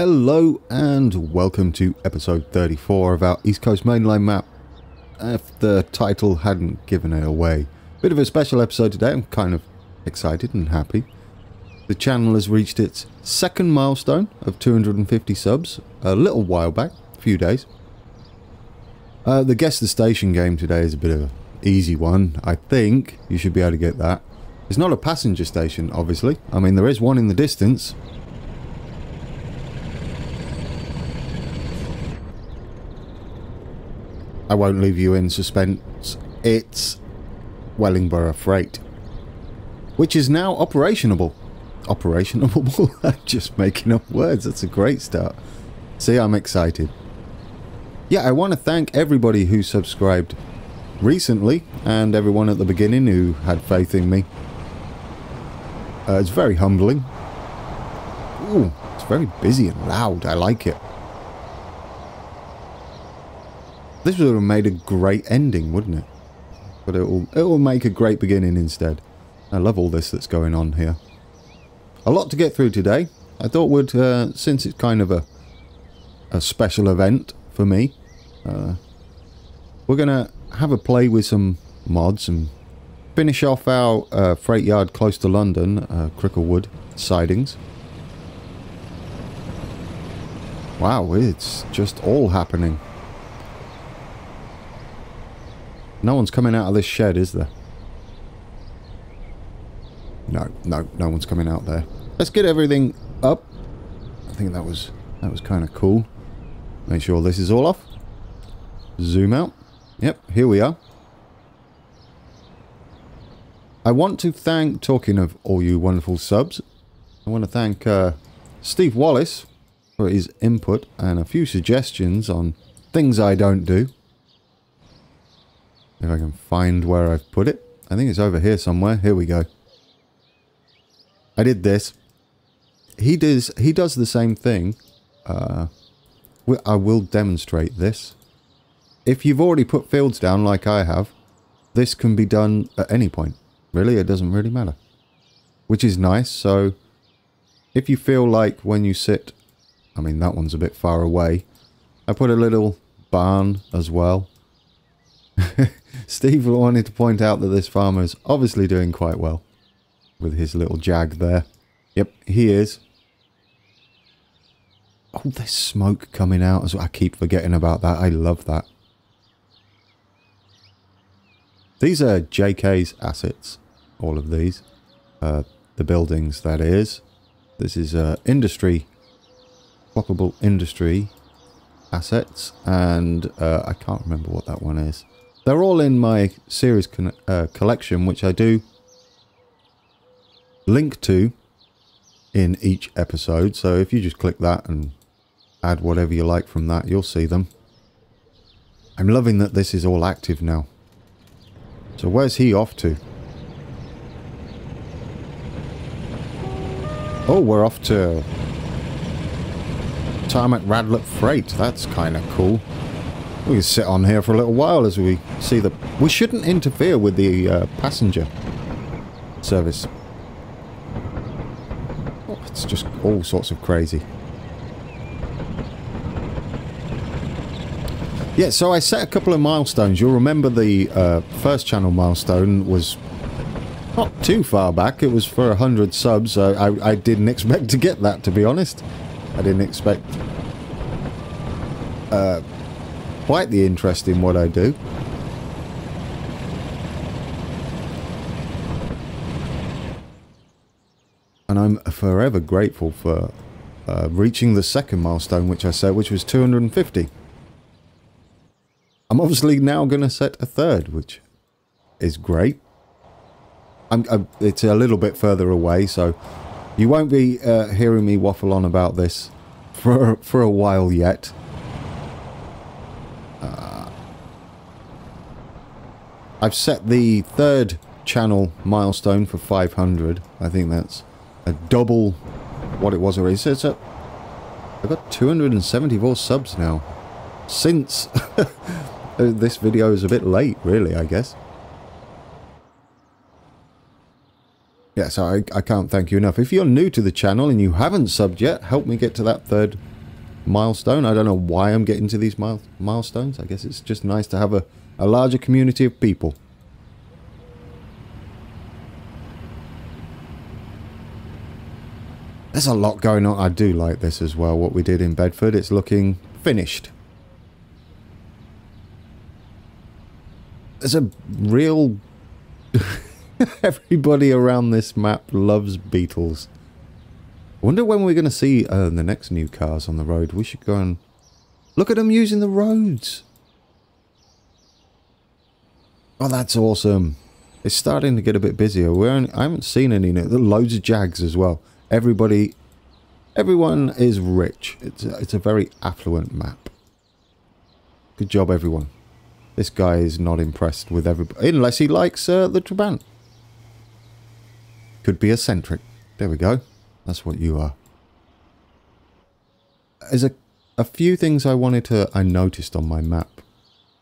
Hello and welcome to episode 34 of our East Coast Mainline map. If the title hadn't given it away. Bit of a special episode today. I'm kind of excited and happy. The channel has reached its second milestone of 250 subs a little while back, a few days. The Guess the Station game today is a bit of an easy one. I think you should be able to get that. It's not a passenger station, obviously. I mean, there is one in the distance. I won't leave you in suspense. It's Wellingborough Freight, which is now operationable. Operationable? I'm just making up words. That's a great start. See, I'm excited. Yeah, I want to thank everybody who subscribed recently and everyone at the beginning who had faith in me. It's very humbling. Ooh, it's very busy and loud. I like it. This would have made a great ending, wouldn't it? But it will make a great beginning instead. I love all this that's going on here. A lot to get through today. I thought would, since it's kind of a special event for me, we're going to have a play with some mods and finish off our freight yard close to London, Cricklewood sidings. Wow, it's just all happening. No one's coming out of this shed, is there? No one's coming out there. Let's get everything up. I think that was kind of cool. Make sure this is all off. Zoom out. Yep, here we are. I want to thank, talking of all you wonderful subs, I want to thank Steve Wallace for his input and a few suggestions on things I don't do. If I can find where I've put it. I think it's over here somewhere. Here we go. I did this. He does the same thing. I will demonstrate this. If you've already put fields down like I have, this can be done at any point. Really, it doesn't really matter. Which is nice. So if you feel like when you sit, I mean that one's a bit far away. I put a little barn as well. Steve wanted to point out that this farmer is obviously doing quite well with his little jag there. Yep, he is. Oh, there's smoke coming out as well. I keep forgetting about that. I love that. These are JK's assets, all of these. The buildings, that is. This is industry, swappable industry assets, and I can't remember what that one is. They're all in my series collection, which I do link to in each episode. So if you just click that and add whatever you like from that, you'll see them. I'm loving that this is all active now. So where's he off to? Oh, we're off to Tarmac Radlett Freight. That's kind of cool. We can sit on here for a little while as we see the... We shouldn't interfere with the passenger service. Oh, it's just all sorts of crazy. Yeah, so I set a couple of milestones. You'll remember the first channel milestone was not too far back. It was for 100 subs. I didn't expect to get that, to be honest. I didn't expect... quite the interest in what I do. And I'm forever grateful for reaching the second milestone, which I said, which was 250. I'm obviously now going to set a third, which is great. It's a little bit further away, so you won't be hearing me waffle on about this for a while yet. I've set the third channel milestone for 500. I think that's a double what it was already. So I've got 274 subs now. Since this video is a bit late, really, I guess. Yeah, so I can't thank you enough. If you're new to the channel and you haven't subbed yet, help me get to that third milestone. I don't know why I'm getting to these milestones. I guess it's just nice to have a larger community of people. There's a lot going on. I do like this as well, what we did in Bedford. It's looking finished. There's a real... Everybody around this map loves Beetles. I wonder when we're going to see the next new cars on the road. We should go and look at them using the roads. Oh, that's awesome. It's starting to get a bit busier. I haven't seen any. Loads of Jags as well. Everyone is rich. It's a very affluent map. Good job, everyone. This guy is not impressed with everybody, unless he likes the Trabant. Could be eccentric. There we go. That's what you are. There's a few things I noticed on my map,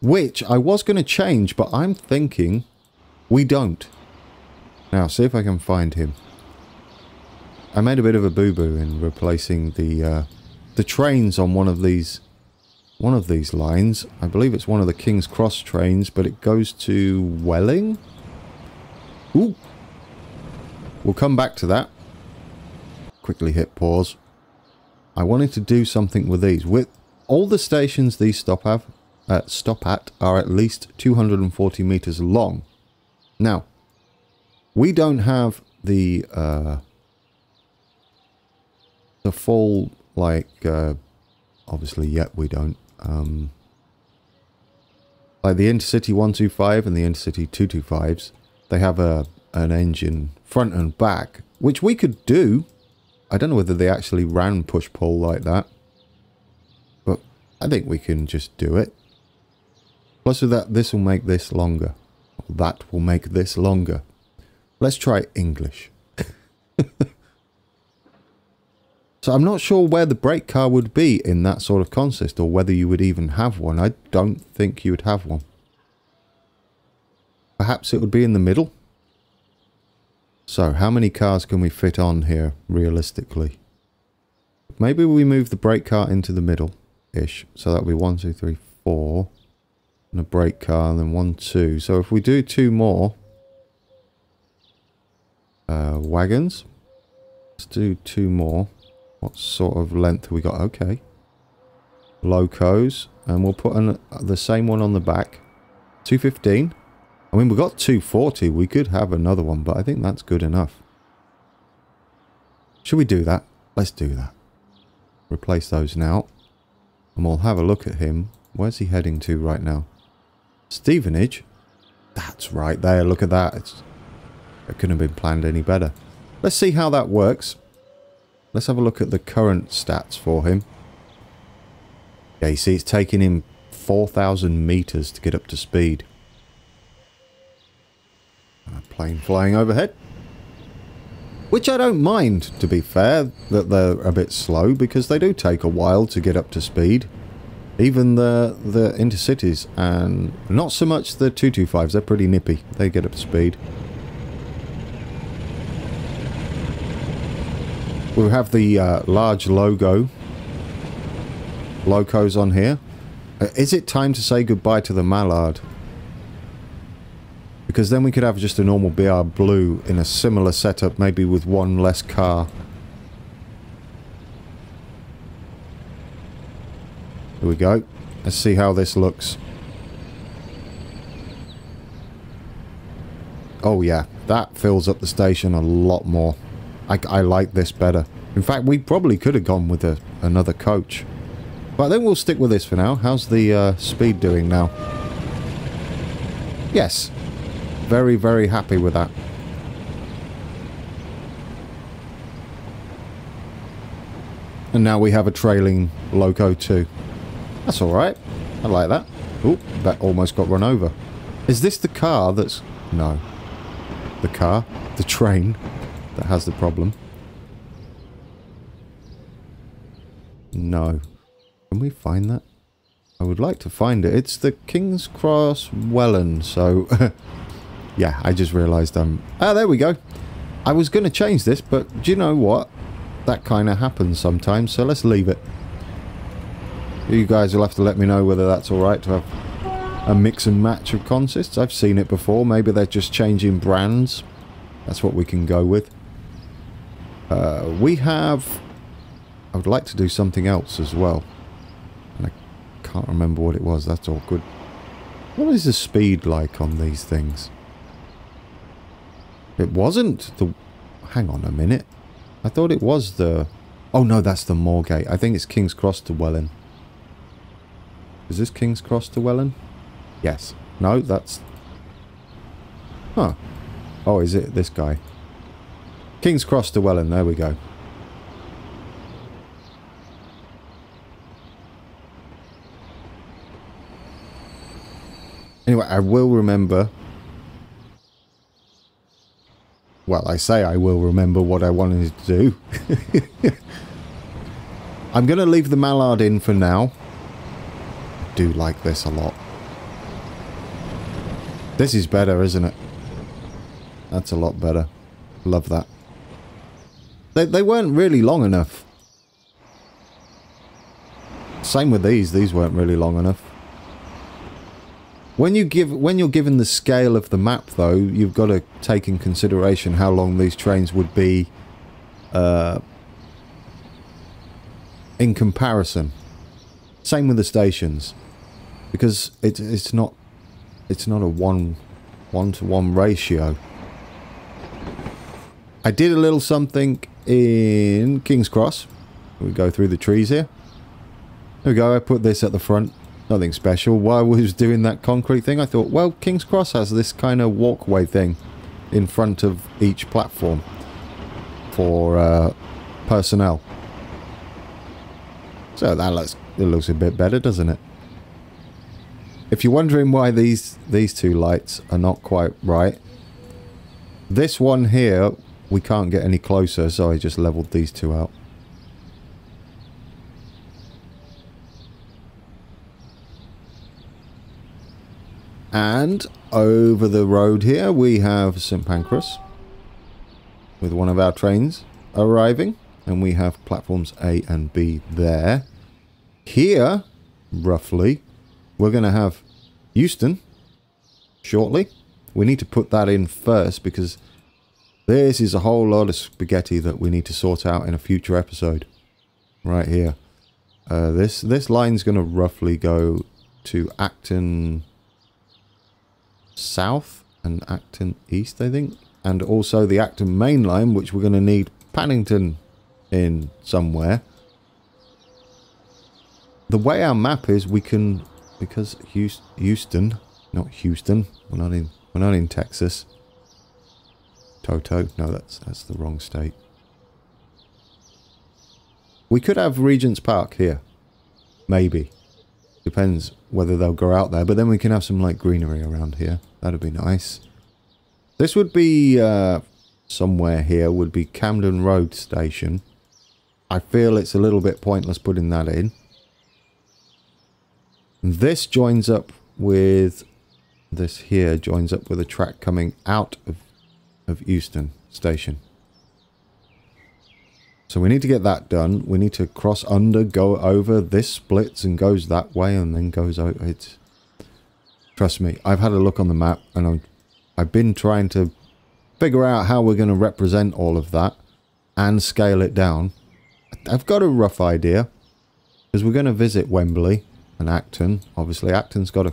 which I was going to change, but I'm thinking we don't. Now, see if I can find him. I made a bit of a boo-boo in replacing the trains on one of these lines. I believe it's one of the King's Cross trains, but it goes to Welling. Ooh. We'll come back to that. Quickly hit pause. I wanted to do something with these. With all the stations these stop at are at least 240 meters long. Now, we don't have the full, like, obviously yet we don't. Like the Intercity 125 and the Intercity 225s, they have an engine front and back, which we could do. I don't know whether they actually ran push-pull like that, but I think we can just do it. Plus with that, this will make this longer. That will make this longer. Let's try English. So I'm not sure where the brake car would be in that sort of consist, or whether you would even have one. I don't think you would have one. Perhaps it would be in the middle. So how many cars can we fit on here realistically? Maybe we move the brake car into the middle-ish. So that would be 1, 2, 3, 4. And a brake car, and then 1, 2. So if we do 2 more wagons, let's do 2 more. What sort of length have we got? Okay. Locos. And we'll put the same one on the back. 215. I mean, we've got 240. We could have another one, but I think that's good enough. Should we do that? Let's do that. Replace those now. And we'll have a look at him. Where's he heading to right now? Stevenage? That's right there. Look at that. It couldn't have been planned any better. Let's see how that works. Let's have a look at the current stats for him. Yeah, you see it's taking him 4,000 meters to get up to speed. A plane flying overhead. Which I don't mind, to be fair, that they're a bit slow, because they do take a while to get up to speed. Even the Intercities, and not so much the 225s, they're pretty nippy. They get up to speed. We have the large locos on here. Is it time to say goodbye to the Mallard? Because then we could have just a normal BR Blue in a similar setup, maybe with one less car. Here we go. Let's see how this looks. Oh yeah, that fills up the station a lot more. I like this better. In fact, we probably could have gone with another coach. But then we'll stick with this for now. How's the speed doing now? Yes. Very, very happy with that. And now we have a trailing loco too. That's alright. I like that. Oh, that almost got run over. Is this the car that's... No. The car? The train that has the problem. No. Can we find that? I would like to find it. It's the King's Cross Welland, so... yeah, I just realised Ah, there we go. I was going to change this, but do you know what? That kind of happens sometimes, so let's leave it. You guys will have to let me know whether that's alright to have a mix and match of consists. I've seen it before. Maybe they're just changing brands. That's what we can go with. We have... I would like to do something else as well. And I can't remember what it was. That's awkward. What is the speed like on these things? It wasn't the... Hang on a minute. I thought it was the... Oh no, that's the Moorgate. I think it's King's Cross to Welland. Is this King's Cross to Welland? Yes. No, that's... Huh. Oh, is it this guy? King's Cross to Welland. There we go. Anyway, I will remember... Well, I say I will remember what I wanted to do. I'm going to leave the mallard in for now. I do like this a lot. This is better, isn't it? That's a lot better. Love that. They weren't really long enough. Same with these. These weren't really long enough. When you're given the scale of the map, though, you've got to take in consideration how long these trains would be in comparison. Same with the stations, because it's not a one-to-one ratio. I did a little something in King's Cross. We go through the trees here. There we go. I put this at the front. Nothing special. While I was doing that concrete thing, I thought, well, King's Cross has this kind of walkway thing in front of each platform for personnel. So it looks a bit better, doesn't it? If you're wondering why these two lights are not quite right, this one here, we can't get any closer, so I just leveled these two out. And over the road here we have St Pancras with one of our trains arriving, and we have platforms A and B there. Here, roughly, we're going to have Euston shortly. We need to put that in first because this is a whole lot of spaghetti that we need to sort out in a future episode. Right here. This line's going to roughly go to Acton South and Acton East, I think, and also the Acton main line, which we're going to need Paddington in somewhere. The way our map is, we can, because Houston, not Houston, we're not in Texas. Toto, no, that's the wrong state. We could have Regent's Park here, maybe. Depends whether they'll go out there, but then we can have some like greenery around here. That'd be nice. This would be somewhere here would be Camden Road Station. I feel it's a little bit pointless putting that in. This joins up with this here joins up with a track coming out of Euston Station. So we need to get that done. We need to cross under, go over. This splits and goes that way and then goes over. It's... Trust me, I've had a look on the map and I've been trying to figure out how we're going to represent all of that and scale it down. I've got a rough idea because we're going to visit Wembley and Acton. Obviously, Acton's got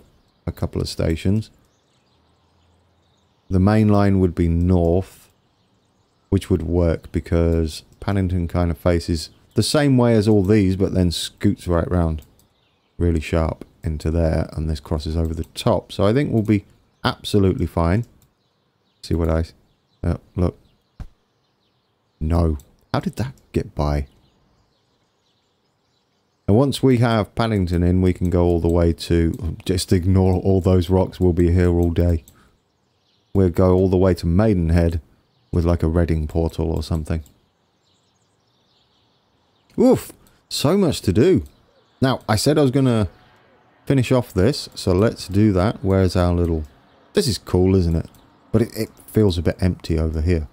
a couple of stations. The main line would be north, which would work because Paddington kind of faces the same way as all these, but then scoots right round really sharp into there, and this crosses over the top. So I think we'll be absolutely fine. See what I... look. No. How did that get by? And once we have Paddington in, we can go all the way to... Just ignore all those rocks. We'll be here all day. We'll go all the way to Maidenhead with like a Reading portal or something. Oof! So much to do. Now, I said I was going to finish off this, so let's do that. Where's our little... This is cool, isn't it? But it feels a bit empty over here.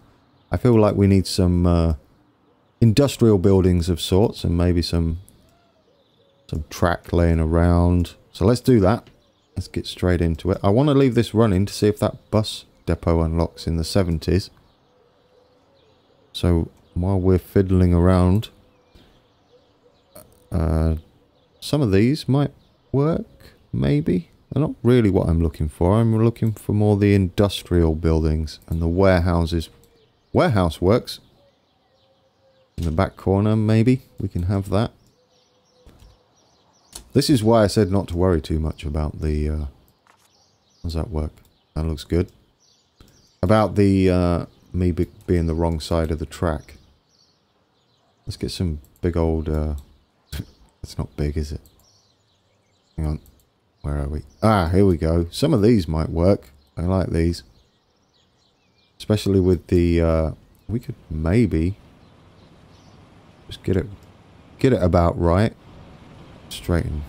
I feel like we need some industrial buildings of sorts and maybe some Some track laying around. So let's do that. Let's get straight into it. I want to leave this running to see if that bus depot unlocks in the 70s. So while we're fiddling around, some of these might work, maybe. They're not really what I'm looking for. I'm looking for more the industrial buildings and the warehouses. Warehouse works. In the back corner, maybe we can have that. This is why I said not to worry too much about the... how does that work? That looks good. About the me being the wrong side of the track. Let's get some big old... it's not big, is it? Hang on. Where are we? Ah, here we go. Some of these might work. I like these. Especially with the... we could maybe... just get it about right. Straighten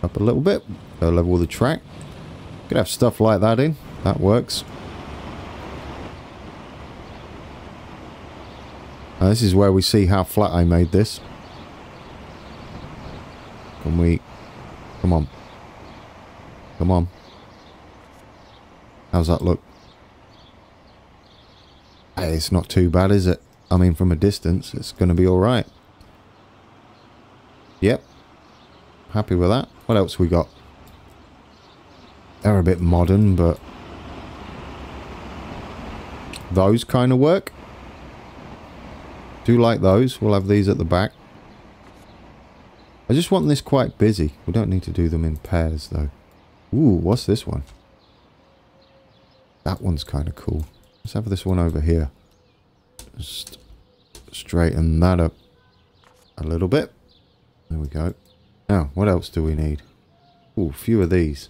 up a little bit. Go level with the track. Could have stuff like that in. That works. Now this is where we see how flat I made this. Can we... come on. Come on. How's that look? Hey, it's not too bad, is it? I mean, from a distance, it's going to be alright. Yep. Happy with that. What else we got? They're a bit modern, but... those kind of work. Do like those. We'll have these at the back. I just want this quite busy. We don't need to do them in pairs, though. Ooh, what's this one? That one's kind of cool. Let's have this one over here. Just straighten that up a little bit. There we go. Now, what else do we need? Ooh, a few of these.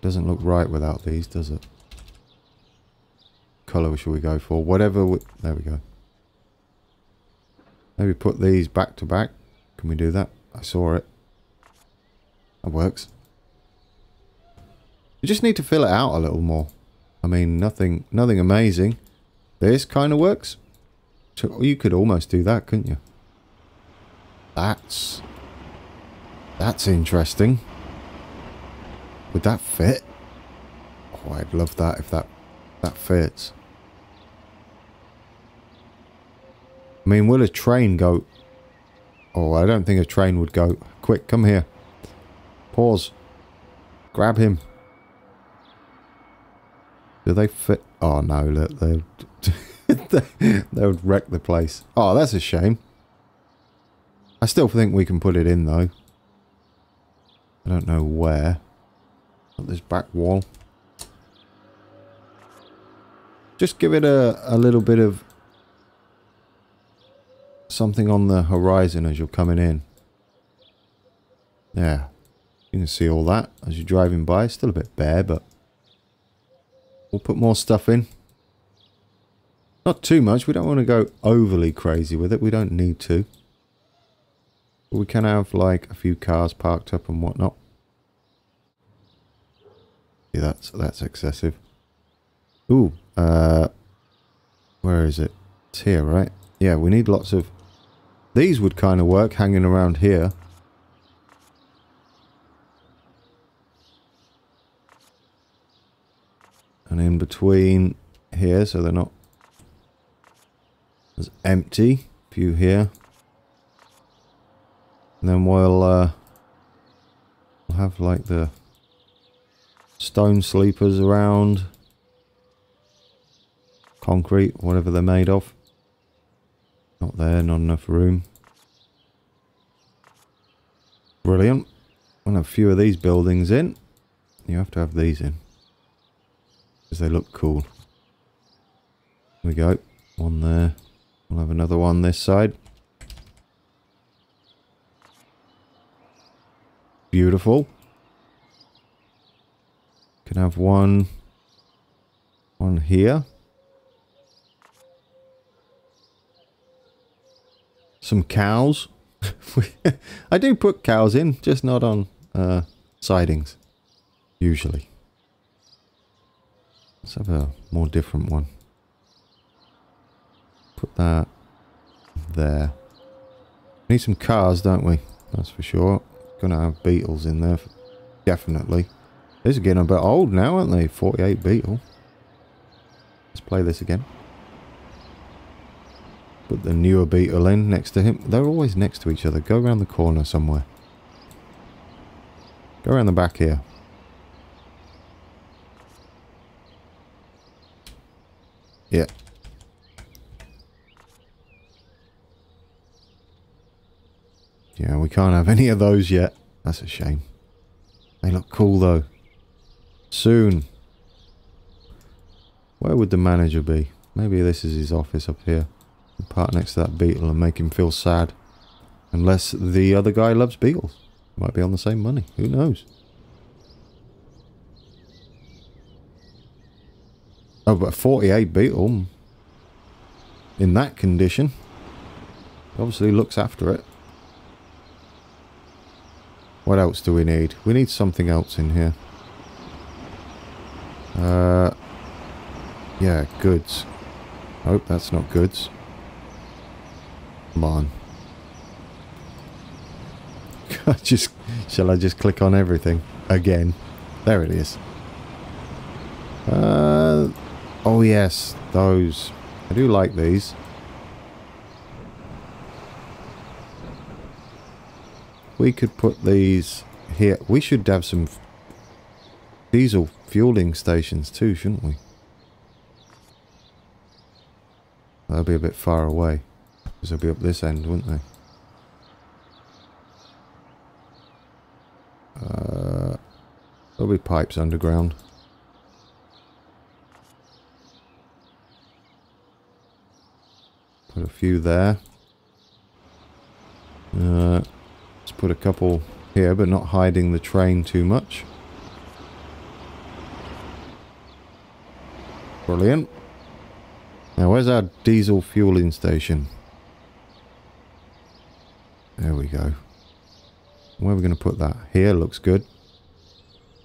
Doesn't look right without these, does it? Colour should we go for? Whatever we... there we go. Maybe put these back to back. Can we do that? I saw it. That works. You just need to fill it out a little more. I mean, nothing amazing. This kind of works. So you could almost do that, couldn't you? That's interesting. Would that fit? Oh, I'd love that if that fits. I mean, will a train go... oh, I don't think a train would go... quick, come here. Pause. Grab him. Do they fit? Oh no, look, they would wreck the place. Oh, that's a shame. I still think we can put it in though. I don't know where. Got this back wall. Just give it a little bit of something on the horizon as you're coming in. Yeah. You can see all that as you're driving by. Still a bit bare, but we'll put more stuff in. Not too much. We don't want to go overly crazy with it. We don't need to. But we can have like a few cars parked up and whatnot. Yeah, that's excessive. Ooh, where is it? It's here, right? Yeah, we need lots of... these would kind of work hanging around here. And in between here, so they're not as empty. A few here. And then we'll have like the stone sleepers around. Concrete, whatever they're made of. Not there, not enough room. Brilliant. I'll have a few of these buildings in. You have to have these in. Because they look cool. There we go. One there. We'll have another one this side. Beautiful. Can have one here. Some cows. I do put cows in, just not on sidings. Usually. Let's have a more different one. Put that there. Need some cars, don't we? that's for sure. Gonna have beetles in there, definitely. These are getting a bit old now, aren't they? 48 beetle. Let's play this again. Put the newer beetle in next to him. They're always next to each other. Go around the corner somewhere. Go around the back here. Yeah. Yeah, we can't have any of those yet. That's a shame. They look cool though. Soon. Where would the manager be? Maybe this is his office up here. Park next to that beetle and make him feel sad. Unless the other guy loves beetles. Might be on the same money. Who knows? Oh, but 48 beetle. In that condition. Obviously looks after it. What else do we need? We need something else in here. Yeah, goods. Oh, that's not goods. Come on. Shall I just click on everything again? There it is. Oh yes, those. I do like these. We could put these here. We should have some diesel fueling stations too, shouldn't we? They'll be a bit far away. Because they'll be up this end, wouldn't they? There'll be pipes underground. Put a few there. Let's put a couple here, but not hiding the train too much. Brilliant. Now, where's our diesel fueling station? There we go. Where are we going to put that? Here looks good.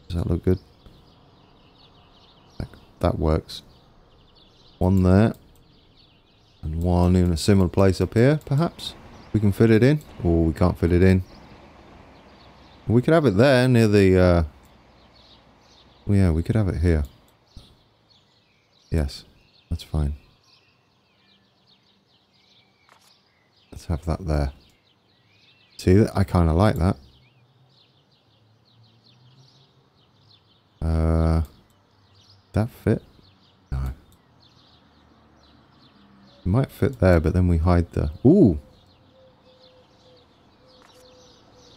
Does that look good? That works. One there. And one in a similar place up here, perhaps? We can fit it in? Or we can't fit it in. We could have it there near the... yeah, we could have it here. Yes, that's fine. Let's have that there. See, I kind of like that. That fit? No. It might fit there, but then we hide the... Ooh!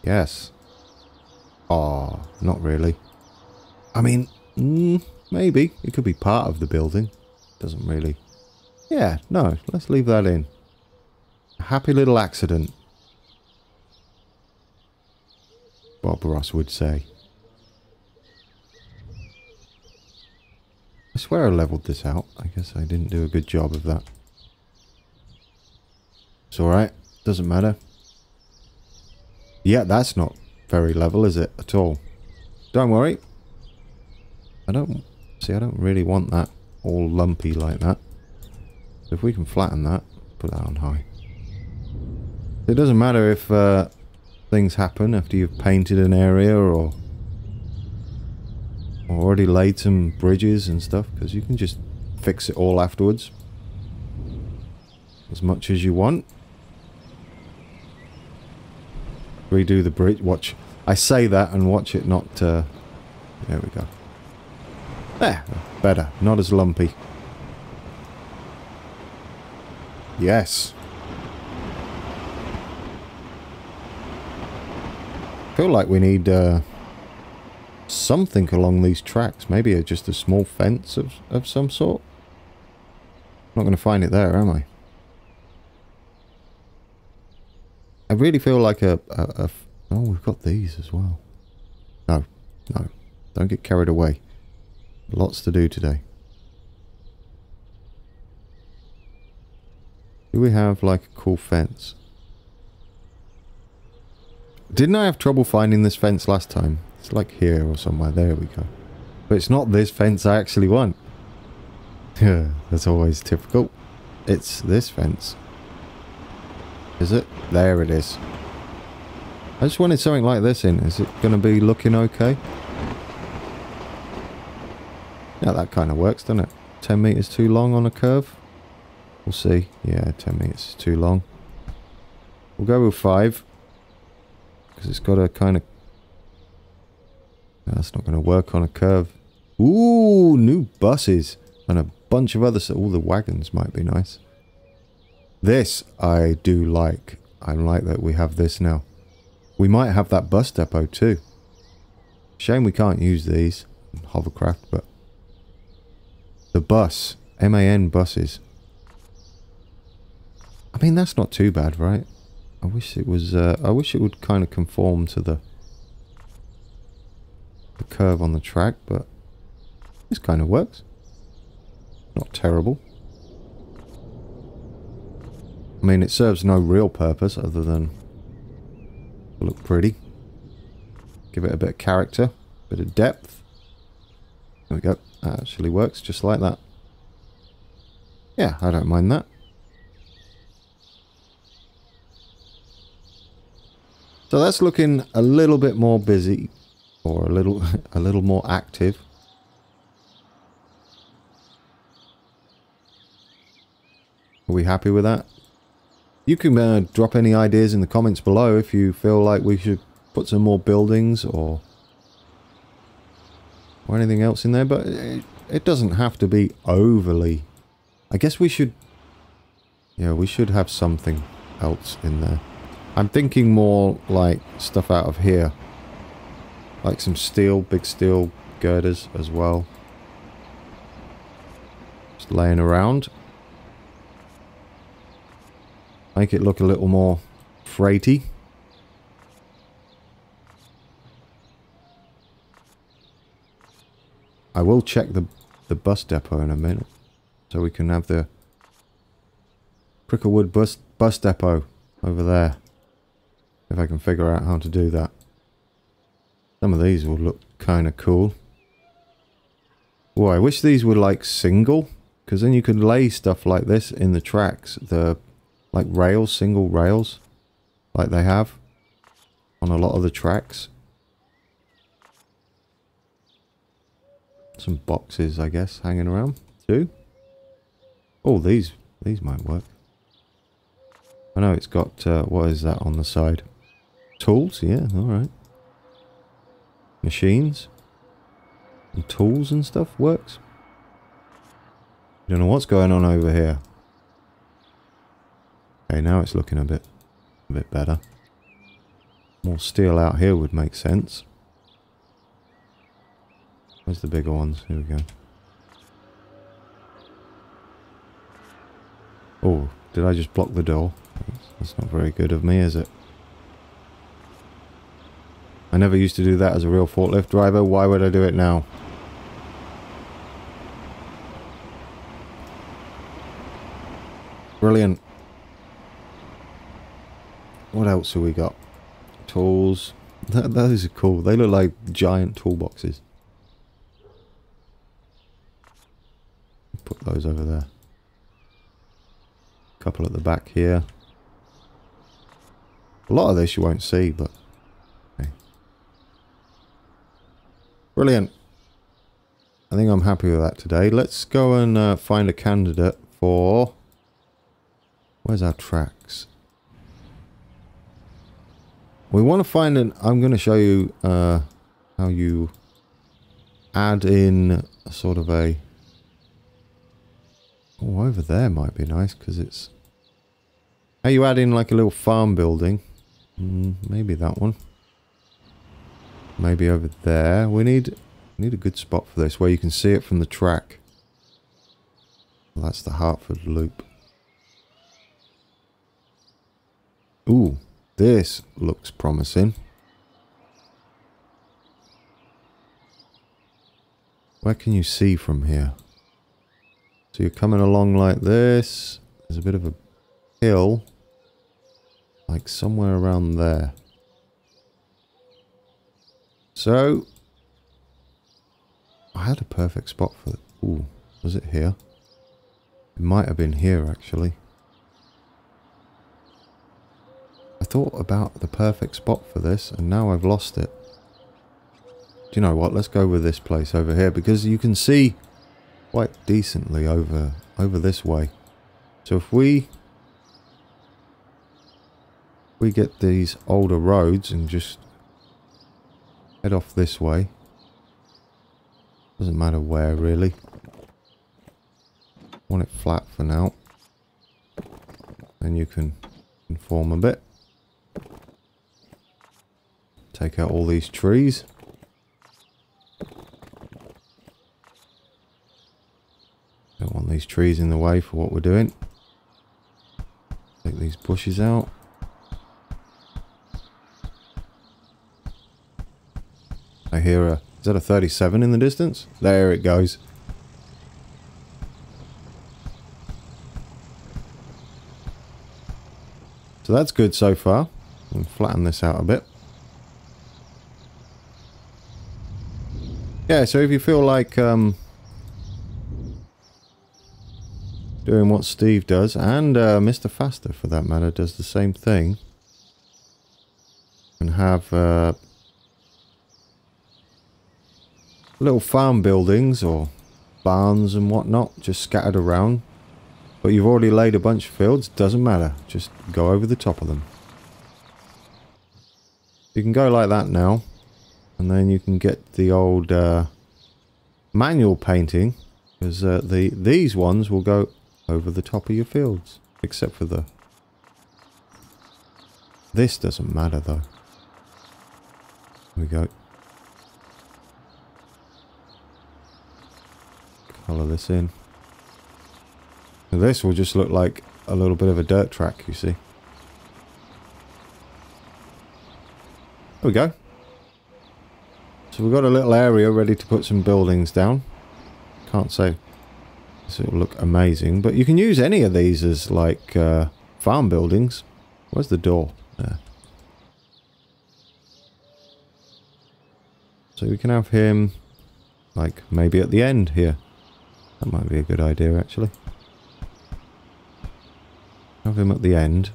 Yes. Oh, not really. I mean, maybe. It could be part of the building. Doesn't really... Yeah, no, let's leave that in. A happy little accident. Bob Ross would say. I swear I leveled this out. I guess I didn't do a good job of that. It's alright. Doesn't matter. Yeah, that's not very level, is it? At all. Don't worry. I don't really want that all lumpy like that. So if we can flatten that, put that on high. It doesn't matter if things happen after you've painted an area or already laid some bridges and stuff, because you can just fix it all afterwards. As much as you want. Redo the bridge. Watch. I say that and watch it not... there we go. There. Better. Not as lumpy. Yes. I feel like we need something along these tracks. Maybe just a small fence of some sort. Not going to find it there, am I? I really feel like oh, we've got these as well. No, no. Don't get carried away. Lots to do today. Do we have like a cool fence? Didn't I have trouble finding this fence last time? It's like here or somewhere. There we go. But it's not this fence I actually want. Yeah, that's always typical. It's this fence. Is it? There it is. I just wanted something like this in. Is it going to be looking okay? Yeah, that kind of works, doesn't it? 10 meters too long on a curve? We'll see. Yeah, 10 meters is too long. We'll go with 5. Because it's got a kind of... That's not going to work on a curve. Ooh, new buses. And a bunch of other stuff. All the wagons might be nice. This I do like. I like that we have this now. We might have that bus depot too. Shame we can't use these. Hovercraft, but... The bus. MAN buses. I mean, that's not too bad, right? I wish it was... I wish it would kind of conform to the curve on the track, but... This kind of works. Not terrible. I mean, it serves no real purpose other than look pretty. Give it a bit of character, bit of depth. There we go. That actually works just like that. Yeah, I don't mind that. So that's looking a little bit more busy, or a little more active. Are we happy with that? You can drop any ideas in the comments below if you feel like we should put some more buildings or anything else in there, but it doesn't have to be overly... I guess we should... Yeah, we should have something else in there. I'm thinking more like stuff out of here. Like some steel, big steel girders as well. Just laying around. Make it look a little more freighty. I will check the bus depot in a minute. So we can have the Cricklewood bus depot over there. If I can figure out how to do that. Some of these will look kind of cool. Oh, I wish these were like single. Because then you could lay stuff like this in the tracks. Like rails, single rails. Like they have on a lot of the tracks. Some boxes, I guess, hanging around too. Oh, these might work. I know it's got, what is that on the side? Tools, yeah, alright. Machines. And tools and stuff works. Don't know what's going on over here. Okay, now it's looking a bit better. More steel out here would make sense. Where's the bigger ones? Here we go. Oh, did I just block the door? That's not very good of me, is it? I never used to do that as a real forklift driver. Why would I do it now? Brilliant. What else have we got? Tools. Those are cool. They look like giant toolboxes. Put those over there. Couple at the back here. A lot of this you won't see, but... Okay. Brilliant. I think I'm happy with that today. Let's go and find a candidate for... Where's our tracks? We want to find an... I'm going to show you how you add in a sort of a... Oh, over there might be nice because it's... How you add in like a little farm building. Maybe that one. Maybe over there. We need a good spot for this where you can see it from the track. Well, that's the Hartford Loop. Ooh, this looks promising. Where can you see from here? So you're coming along like this. There's a bit of a hill. Like somewhere around there. So, I had a perfect spot for it. Ooh, was it here? It might have been here, actually. thought about the perfect spot for this, and now I've lost it. Do you know what? Let's go with this place over here, because you can see quite decently over this way. So if we get these older roads and just head off this way, doesn't matter where really. Want it flat for now. Then you can conform a bit. Take out all these trees. Don't want these trees in the way for what we're doing. Take these bushes out. I hear a... Is that a 37 in the distance? There it goes. So that's good so far. I'll flatten this out a bit. Yeah, so if you feel like doing what Steve does, and Mr. Faster for that matter does the same thing, and have little farm buildings or barns and whatnot just scattered around, but you've already laid a bunch of fields, doesn't matter, just go over the top of them. You can go like that now, and then you can get the old manual painting, because these ones will go over the top of your fields, except for the... This doesn't matter though. There we go. Colour this in. And this will just look like a little bit of a dirt track, you see. There we go. So we've got a little area ready to put some buildings down. Can't say this will look amazing, but you can use any of these as like farm buildings. Where's the door? There. So we can have him like maybe at the end here. That might be a good idea actually. Have him at the end.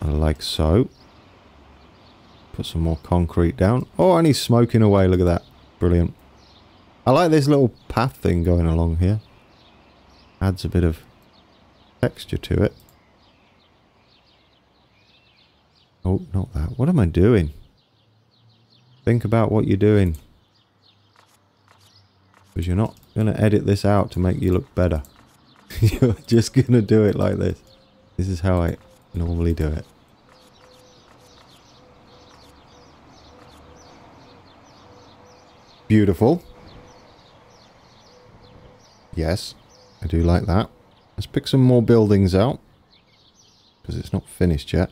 Like so. Put some more concrete down. Oh, and he's smoking away. Look at that. Brilliant. I like this little path thing going along here. Adds a bit of texture to it. Oh, not that. What am I doing? Think about what you're doing. Because you're not going to edit this out to make you look better. You're just going to do it like this. This is how I normally do it. Beautiful. Yes, I do like that. Let's pick some more buildings out. Because it's not finished yet.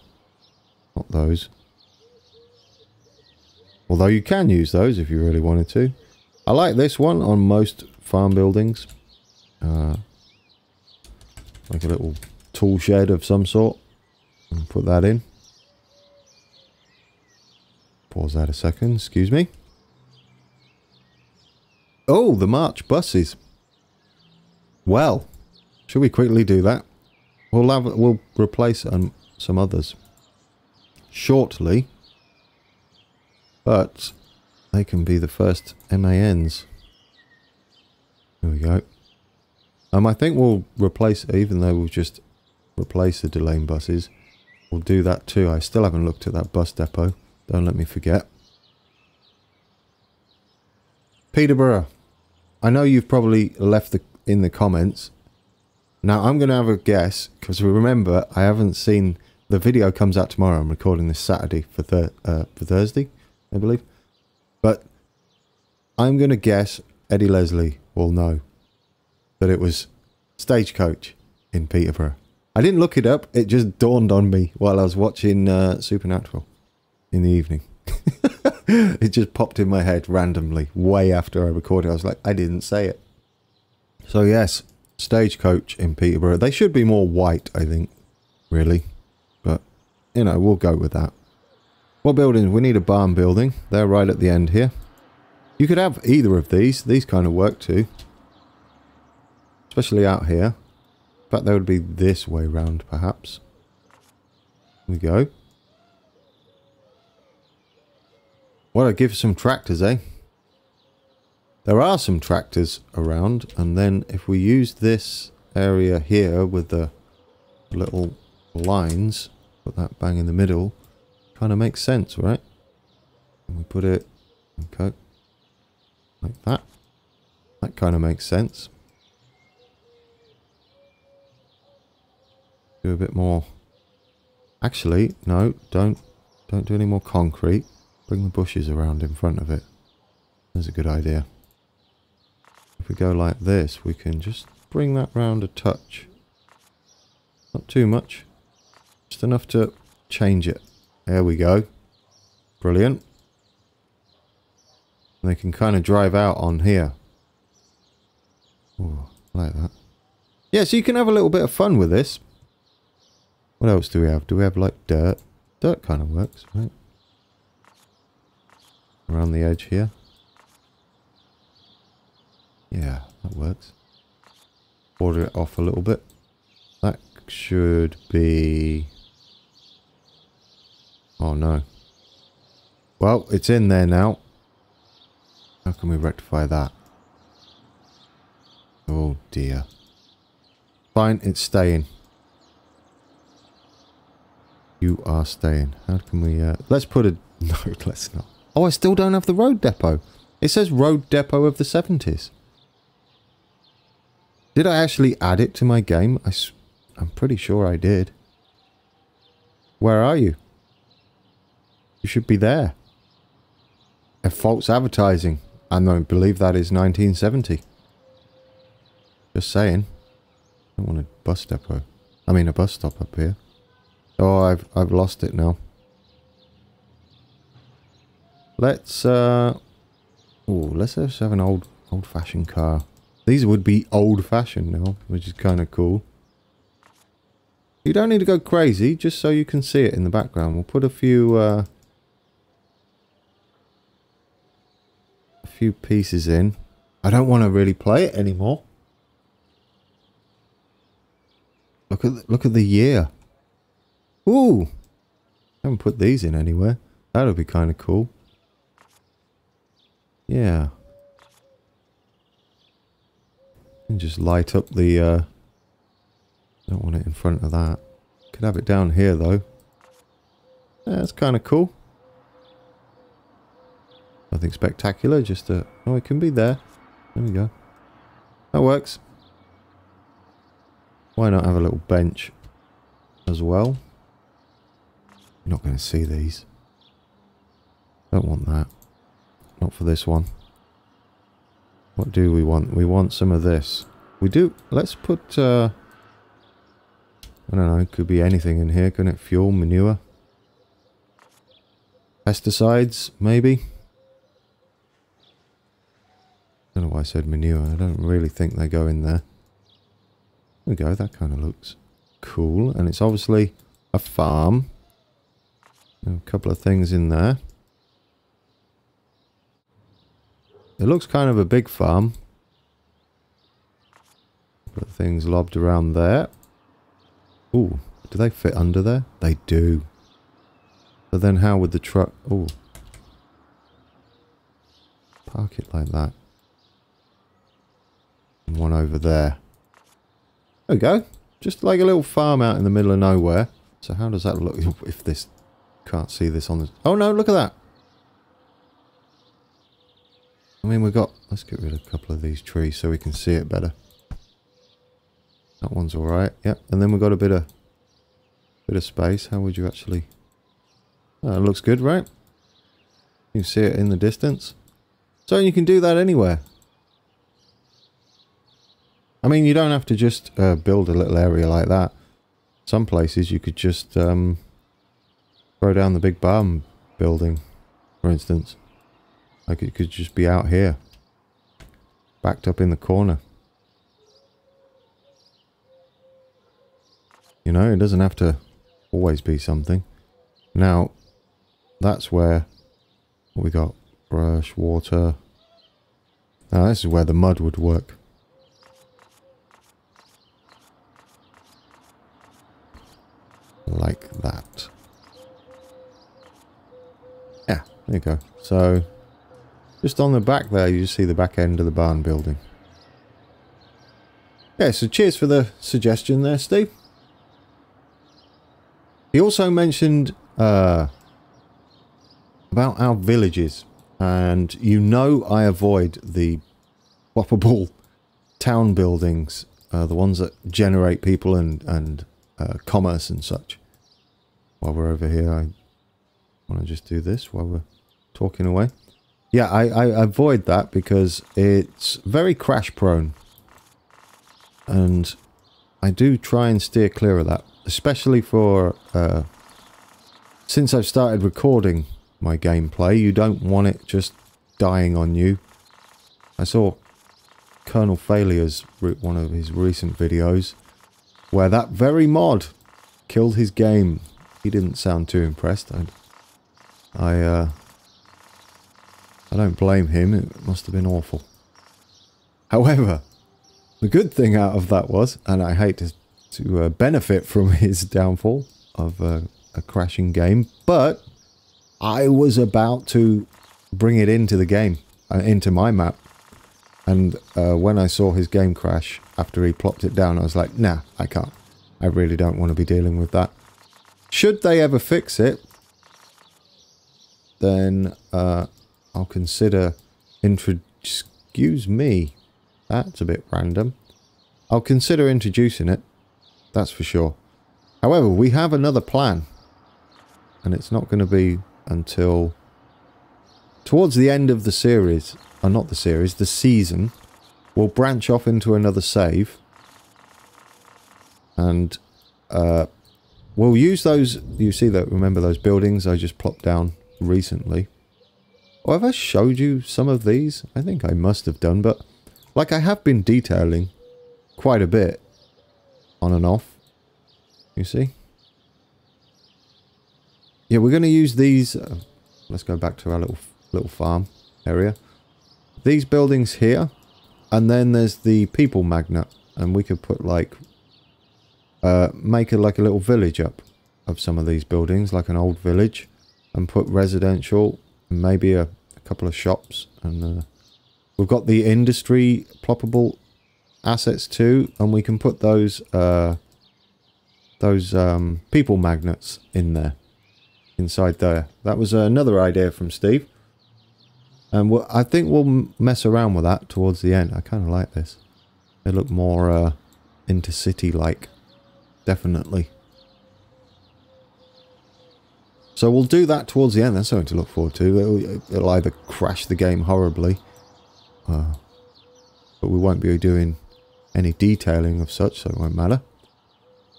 Not those. Although you can use those if you really wanted to. I like this one on most farm buildings. Like a little tool shed of some sort. And put that in. Pause that a second, excuse me. Oh, the March buses. Well, should we quickly do that? We'll replace some others shortly, but they can be the first MANs. There we go. I think we'll replace, even though we've just replaced the Delane buses, we'll do that too. I still haven't looked at that bus depot. Don't let me forget. Peterborough. I know you've probably left in the comments. Now I'm going to have a guess, because remember, I haven't seen... The video comes out tomorrow. I'm recording this Saturday for Thursday, I believe. But I'm going to guess Eddie Leslie will know that it was Stagecoach in Peterborough. I didn't look it up. It just dawned on me while I was watching Supernatural in the evening. It just popped in my head randomly, way after I recorded. I was like, I didn't say it. So yes, Stagecoach in Peterborough. They should be more white, I think, really. But, you know, we'll go with that. What buildings? We need a barn building. They're right at the end here. You could have either of these. These kind of work too. Especially out here. In fact, they would be this way round, perhaps. we go. What a give some tractors, eh? There are some tractors around, and then if we use this area here with the little lines, put that bang in the middle, kind of makes sense, right? And we put it, okay, like that. That kind of makes sense. Do a bit more. Actually, no, don't do any more concrete. Bring the bushes around in front of it. That's a good idea. If we go like this, we can just bring that round a touch. Not too much. Just enough to change it. There we go. Brilliant. And they can kind of drive out on here. Ooh, like that. Yeah, so you can have a little bit of fun with this. What else do we have? Do we have like dirt? Dirt kind of works, right? Around the edge here. Yeah, that works. Border it off a little bit. That should be... Oh no. Well, it's in there now. How can we rectify that? Oh dear. Fine, it's staying. You are staying. How can we... let's put a... No, let's not. Oh, I still don't have the road depot. It says road depot of the 70s. Did I actually add it to my game? I'm pretty sure I did. Where are you? You should be there. A false advertising. I don't believe that is 1970. Just saying. I don't want a bus depot. I mean a bus stop up here. Oh, I've lost it now. Let's let's just have an old-fashioned car. These would be old-fashioned now, which is kind of cool. You don't need to go crazy, just so you can see it in the background. We'll put a few pieces in. I don't want to really play it anymore. Look at the year. Ooh! Haven't put these in anywhere. That'll be kind of cool. Yeah. And just light up the... Don't want it in front of that. Could have it down here though. Yeah, that's kind of cool. Nothing spectacular, just a... Oh, it can be there. There we go. That works. Why not have a little bench as well? You're not going to see these. Don't want that. Not for this one. What do we want? We want some of this. We do. Let's put... I don't know. It could be anything in here. Couldn't it? Fuel, manure. Pesticides, maybe. I don't know why I said manure. I don't really think they go in there. There we go. That kind of looks cool. And it's obviously a farm. A couple of things in there. It looks kind of a big farm. A couple of things lobbed around there. Ooh, do they fit under there? They do. But then how would the truck... Ooh. Park it like that. And one over there. There we go. Just like a little farm out in the middle of nowhere. So how does that look if this... Can't see this on the... Oh no, look at that. I mean, we've got... Let's get rid of a couple of these trees so we can see it better. That one's alright. Yep. And then we've got a bit of space. How would you actually... Oh, it looks good, right? You can see it in the distance. So you can do that anywhere. I mean, you don't have to just build a little area like that. Some places you could just throw down the big barn building, for instance. Like it could just be out here. Backed up in the corner. You know, it doesn't have to always be something. Now, that's where we got brush, water. Now this is where the mud would work. Like that. There you go. So, just on the back there, you see the back end of the barn building. Yeah, so cheers for the suggestion there, Steve. He also mentioned about our villages. And you know I avoid the ploppable town buildings. The ones that generate people and commerce and such. While we're over here, I want to just do this while we're talking away. Yeah, I avoid that because it's very crash prone. And I do try and steer clear of that. Especially for... since I've started recording my gameplay, you don't want it just dying on you. I saw Colonel Failure's one of his recent videos where that very mod killed his game. He didn't sound too impressed. I don't blame him. It must have been awful. However, the good thing out of that was, and I hate to benefit from his downfall of a crashing game, but I was about to bring it into the game, into my map. And when I saw his game crash after he plopped it down, I was like, nah, I can't. I really don't want to be dealing with that. Should they ever fix it, then I'll consider excuse me, that's a bit random. I'll consider introducing it, that's for sure. However, we have another plan, and it's not going to be until towards the end of the series, or not the series, the season. We'll branch off into another save, and we'll use those. You see that? Remember those buildings I just plopped down recently? Oh, have I showed you some of these? I think I must have done, but like I have been detailing quite a bit on and off. You see? Yeah, we're going to use these. Let's go back to our little farm area. These buildings here, and then there's the people magnet, and we could put like make it like a little village up of some of these buildings, like an old village, and put residential, and maybe a couple of shops, and we've got the industry ploppable assets too, and we can put those people magnets in there, inside there. That was another idea from Steve, and I think we'll mess around with that towards the end. I kind of like this. They look more intercity like, definitely. So we'll do that towards the end. That's something to look forward to. It'll either crash the game horribly, but we won't be doing any detailing of such, so it won't matter.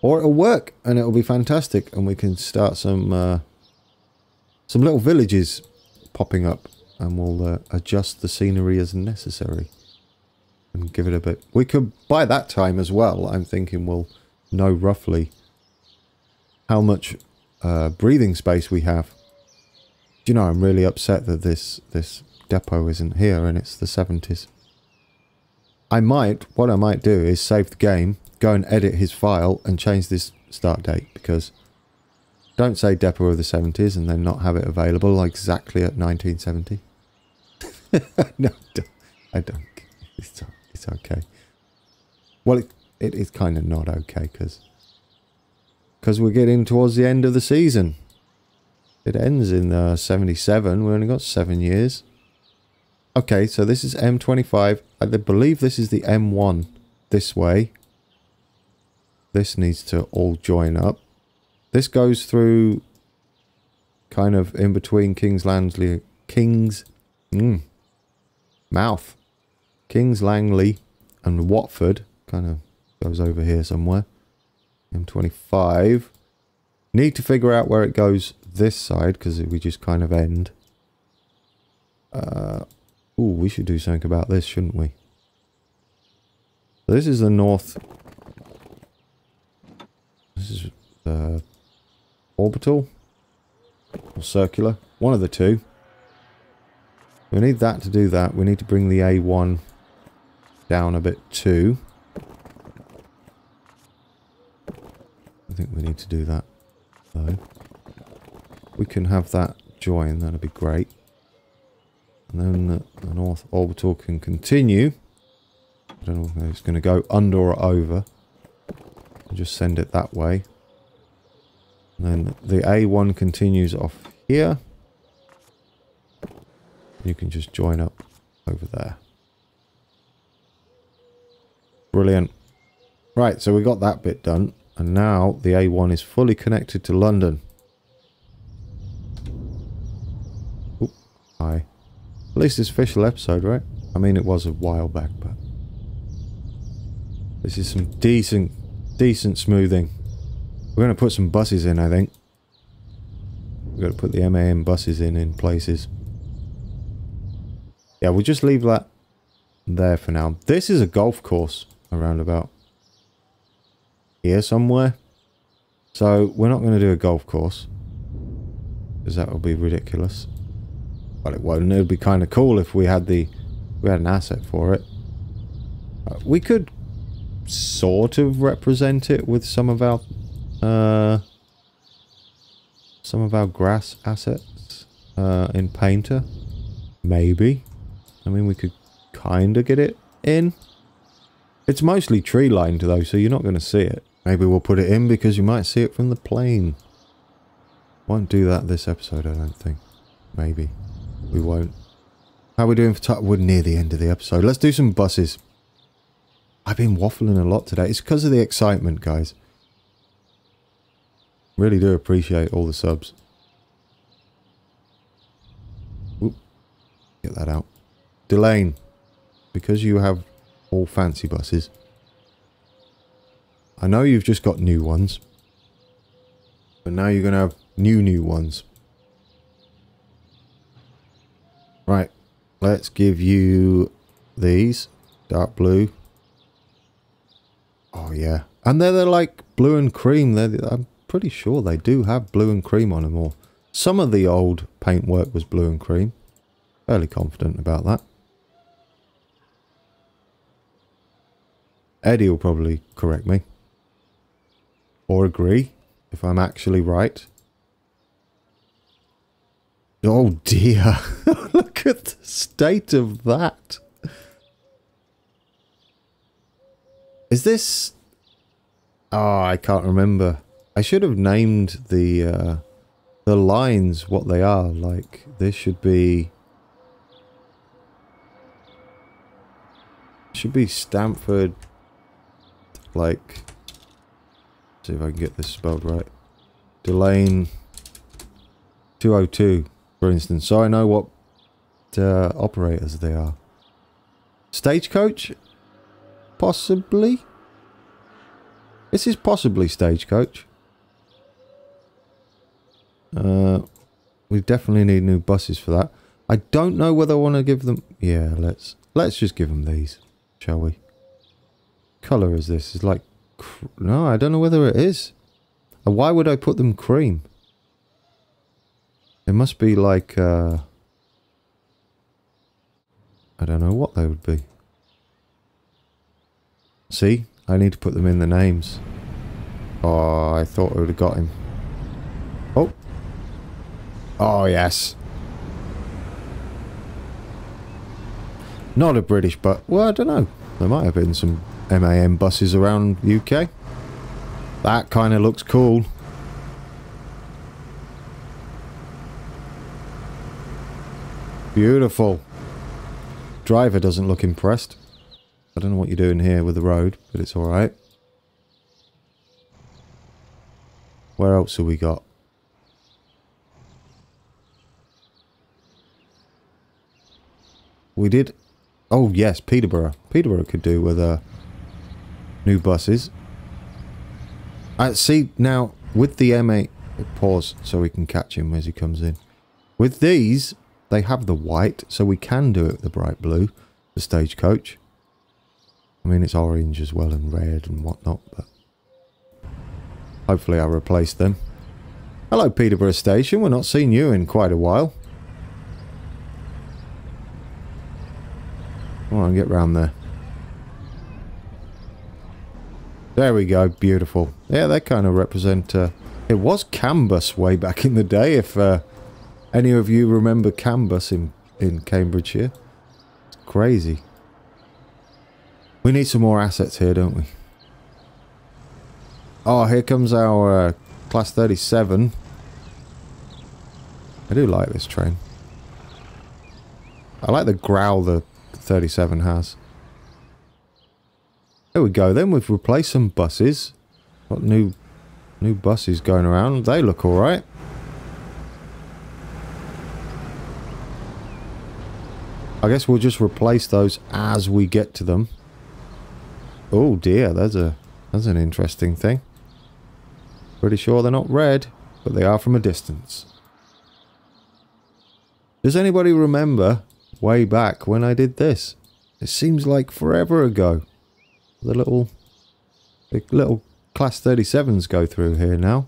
Or it'll work, and it'll be fantastic, and we can start some little villages popping up, and we'll adjust the scenery as necessary and give it a bit. We could, by that time as well, I'm thinking we'll know roughly how much breathing space we have. Do you know, I'm really upset that this depot isn't here and it's the 70s. What I might do is save the game, go and edit his file and change this start date, because don't say depot of the 70s and then not have it available exactly at 1970. No, I don't. It's okay. Well, it is kind of not okay, because we're getting towards the end of the season. It ends in 77. We only got 7 years. Okay, so this is M25. I believe this is the M1 this way. This needs to all join up. This goes through kind of in between Kings Langley and Watford. Kind of goes over here somewhere. M25. Need to figure out where it goes this side, because we just kind of end. Ooh, we should do something about this, shouldn't we? So this is the north. This is orbital or circular, one of the two. We need that to do that. We need to bring the A1 down a bit too. I think we need to do that though. We can have that join, that'd be great. And then the north orbital can continue. I don't know whether it's going to go under or over. I'll just send it that way. And then the A1 continues off here. You can just join up over there. Brilliant. Right, so we got that bit done. And now the A1 is fully connected to London. Oop, hi. At least it's official episode, right? I mean, it was a while back, but... This is some decent smoothing. We're going to put some buses in, I think. We've got to put the MAN buses in places. Yeah, we'll just leave that there for now. This is a golf course around about here somewhere. So we're not going to do a golf course, because that would be ridiculous. Well, it won't. It would be kind of cool if we had an asset for it. We could sort of represent it with some of our grass assets in Painter. Maybe. I mean, we could kind of get it in. It's mostly tree lined though, so you're not going to see it. Maybe we'll put it in because you might see it from the plane. Won't do that this episode, I don't think. Maybe. We won't. How are we doing for time? We're near the end of the episode. Let's do some buses. I've been waffling a lot today. It's because of the excitement, guys. Really do appreciate all the subs. Oop. Get that out. Delane. Because you have all fancy buses. I know you've just got new ones. But now you're going to have new ones. Right. Let's give you these. Dark blue. Oh, yeah. And they're like blue and cream. I'm pretty sure they do have blue and cream on them. Or some of the old paintwork was blue and cream. Fairly confident about that. Eddie will probably correct me. Or agree, if I'm actually right. Oh dear. Look at the state of that. Is this... Oh, I can't remember. I should have named the lines what they are. Like, this should be... Should be Stamford... Like... See if I can get this spelled right. Delane 202, for instance. So I know what operators they are. Stagecoach? Possibly? This is possibly Stagecoach. We definitely need new buses for that. I don't know whether I want to give them... Yeah, let's just give them these, shall we? Colour is this? It's like... No, I don't know whether it is. Why would I put them cream? It must be like... I don't know what they would be. See? I need to put them in the names. Oh, I thought I would have got him. Oh. Oh, yes. Not a British, but... Well, I don't know. There might have been some MAN buses around UK. That kind of looks cool. Beautiful. Driver doesn't look impressed. I don't know what you're doing here with the road, but it's alright. Where else have we got? We did... Oh, yes, Peterborough. Peterborough could do with new buses. See, now, with the M8... Pause so we can catch him as he comes in. With these, they have the white, so we can do it with the bright blue, the Stagecoach. I mean, it's orange as well and red and whatnot, but... Hopefully I'll replace them. Hello, Peterborough Station. We're not seeing you in quite a while. Come on, get round there. There we go. Beautiful. Yeah, they kind of represent... it was CAN bus way back in the day, if any of you remember CAN bus in in Cambridgeshire. It's crazy. We need some more assets here, don't we? Oh, here comes our Class 37. I do like this train. I like the growl the 37 has. There we go then. We've replaced some buses. Got new buses going around. They look alright. I guess we'll just replace those as we get to them. Oh dear, that's an interesting thing. Pretty sure they're not red, but they are from a distance. Does anybody remember way back when I did this? It seems like forever ago. The little Class 37s go through here now.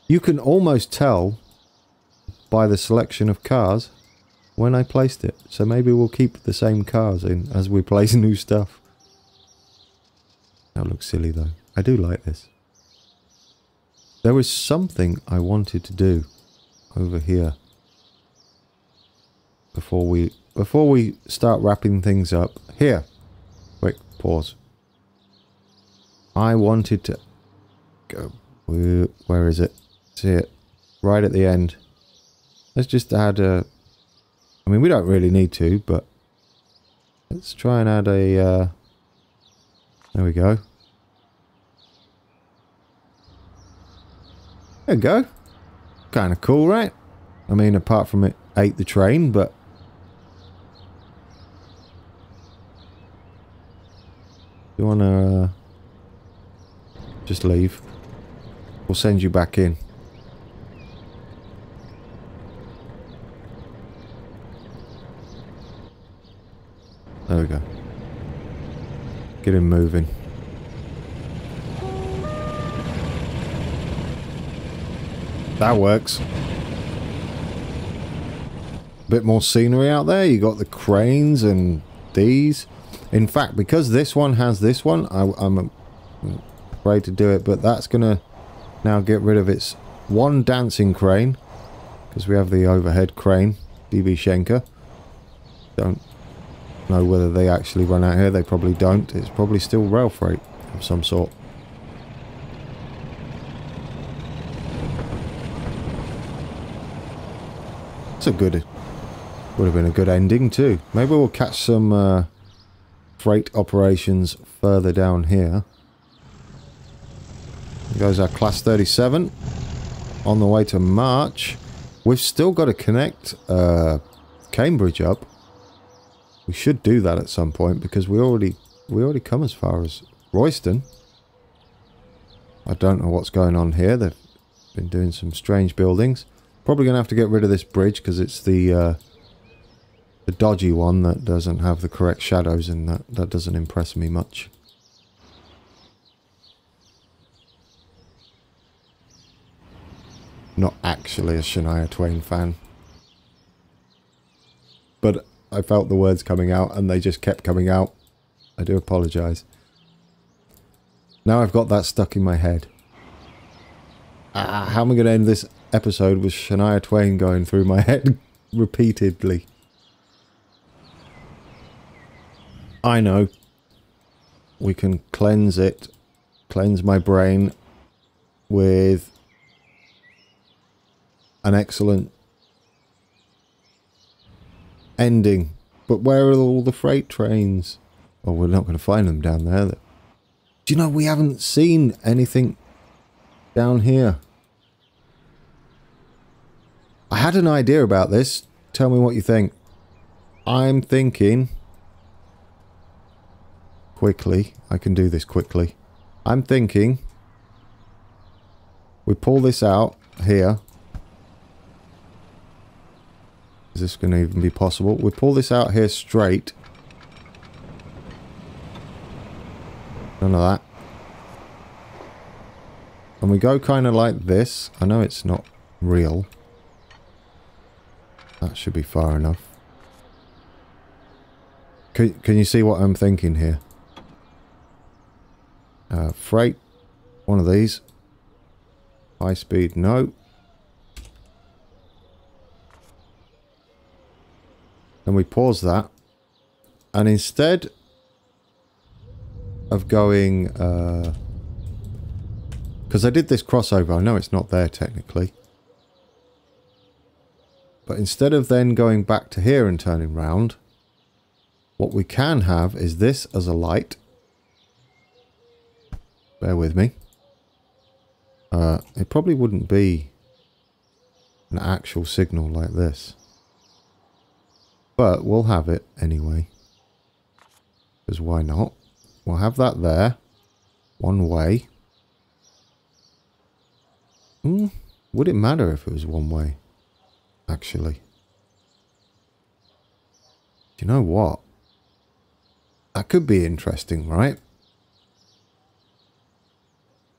You can almost tell by the selection of cars when I placed it. So maybe we'll keep the same cars in as we place new stuff. That looks silly though. I do like this. There was something I wanted to do over here before we start wrapping things up. Here. Quick pause. I wanted to go. Where is it? See it? Right at the end. Let's just add a... I mean, we don't really need to, but let's try and add a... there we go. There we go. Kind of cool, right? I mean, apart from it ate the train, but... You want to... just leave. We'll send you back in. There we go. Get him moving. That works. Bit more scenery out there. You got the cranes and these. In fact, because this one has this one, I'm afraid to do it, but that's going to now get rid of its one dancing crane, because we have the overhead crane, DB Schenker. Don't know whether they actually run out here. They probably don't. It's probably still rail freight of some sort. It's a good... would have been a good ending too. Maybe we'll catch some freight operations further down here. There goes our Class 37 on the way to March. We've still got to connect Cambridge up. We should do that at some point because we already come as far as Royston. I don't know what's going on here. They've been doing some strange buildings. Probably going to have to get rid of this bridge because it's the dodgy one that doesn't have the correct shadows, and that doesn't impress me much. Not actually a Shania Twain fan. But I felt the words coming out and they just kept coming out. I do apologise. Now I've got that stuck in my head. How am I going to end this episode with Shania Twain going through my head repeatedly? I know. We can cleanse it. Cleanse my brain with an excellent ending. But where are all the freight trains? Well, we're not going to find them down there. Do you know we haven't seen anything down here? I had an idea about this. Tell me what you think. I'm thinking... quickly. I can do this quickly. I'm thinking... we pull this out here. Is this going to even be possible? We pull this out here straight. None of that. And we go kind of like this. I know it's not real. That should be far enough. Can you see what I'm thinking here? Freight. One of these. High speed, no. Then we pause that. And instead of going... because I did this crossover. I know it's not there technically. But instead of then going back to here and turning round, what we can have is this as a light. Bear with me. It probably wouldn't be an actual signal like this. But we'll have it anyway. Because why not? We'll have that there. One way. Would it matter if it was one way? Actually. Do you know what? That could be interesting, right?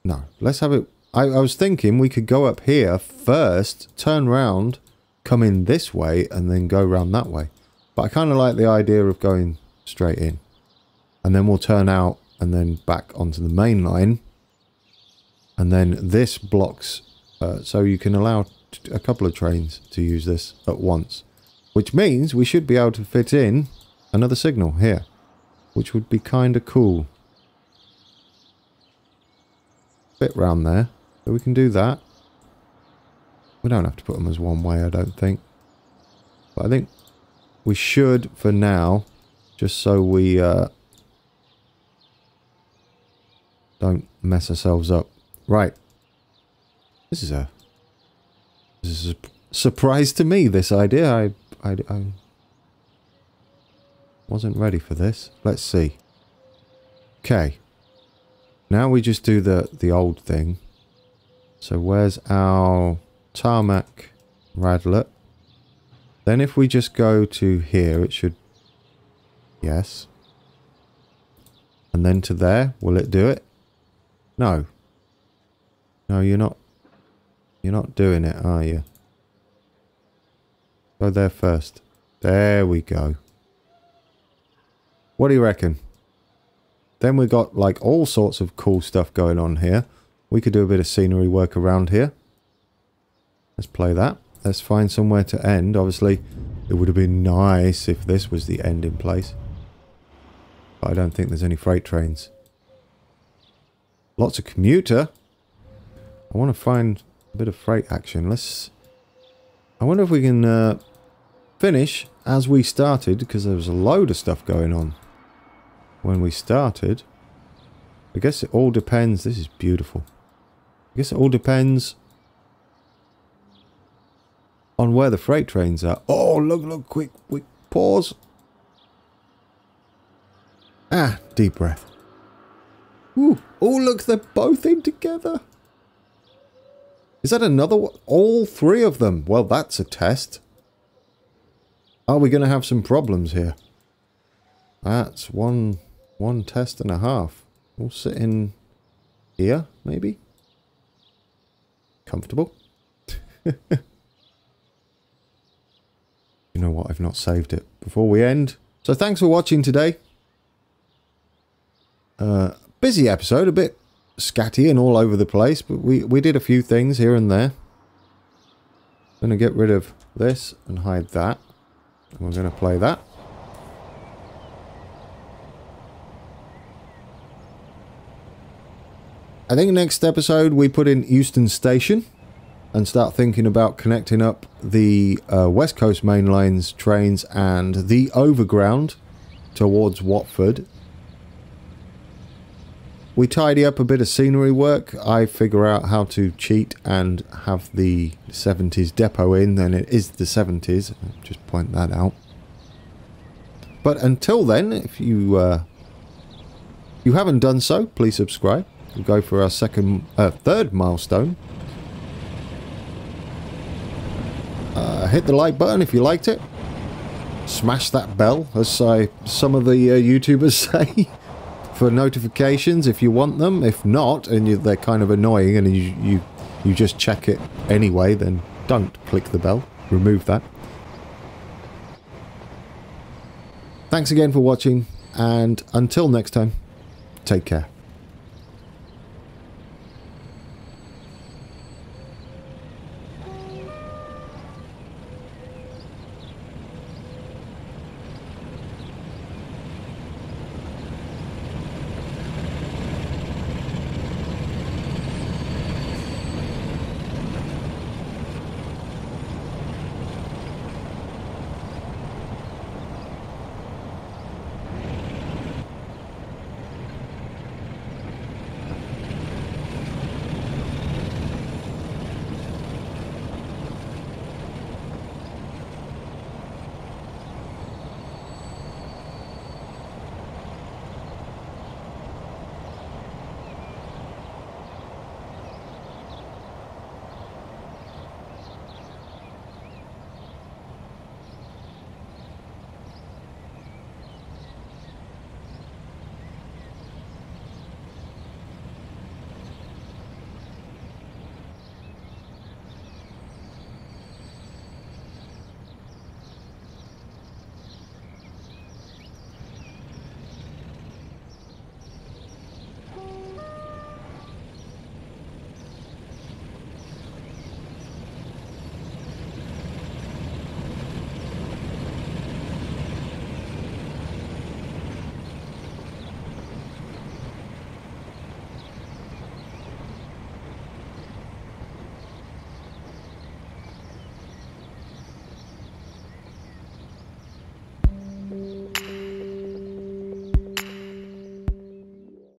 No, let's have it... I was thinking we could go up here first, turn round, come in this way, and then go round that way. But I kind of like the idea of going straight in. And then we'll turn out and then back onto the main line. And then this blocks... so you can allow a couple of trains to use this at once. Which means we should be able to fit in another signal here. Which would be kind of cool. Bit round there. So we can do that. We don't have to put them as one way, I don't think. But I think we should for now. Just so we don't mess ourselves up. Right. This is a surprise to me, this idea. I wasn't ready for this. Let's see. Okay. Now we just do the old thing. So where's our tarmac radlet? Then if we just go to here, it should... Yes. And then to there. Will it do it? No. No, you're not... You're not doing it, are you? Go there first. There we go. What do you reckon? Then we got like all sorts of cool stuff going on here. We could do a bit of scenery work around here. Let's play that. Let's find somewhere to end. Obviously, it would have been nice if this was the end in place. But I don't think there's any freight trains. Lots of commuter. I want to find a bit of freight action. I wonder if we can finish as we started, because there was a load of stuff going on when we started. I guess it all depends. This is beautiful. I guess it all depends on where the freight trains are. Oh, look, quick, pause. Ah, deep breath. Ooh. Oh, look, they're both in together. Is that another one? All three of them. Well, that's a test. Are we going to have some problems here? That's one test and a half. We'll sit in here, maybe. Comfortable. You know what? I've not saved it before we end. So thanks for watching today. Busy episode, a bit scatty and all over the place, but we did a few things here and there. I'm going to get rid of this and hide that. And we're going to play that. I think next episode we put in Euston Station and start thinking about connecting up the West Coast Main Lines trains and the Overground towards Watford. We tidy up a bit of scenery work. I figure out how to cheat and have the 70s depot in, then it is the 70s. I'll just point that out. But until then, if you haven't done so, please subscribe. We'll go for our third milestone. Hit the like button if you liked it. Smash that bell, as some of the YouTubers say, for notifications if you want them. If not, and they're kind of annoying and you just check it anyway, then don't click the bell. Remove that. Thanks again for watching, and until next time, take care.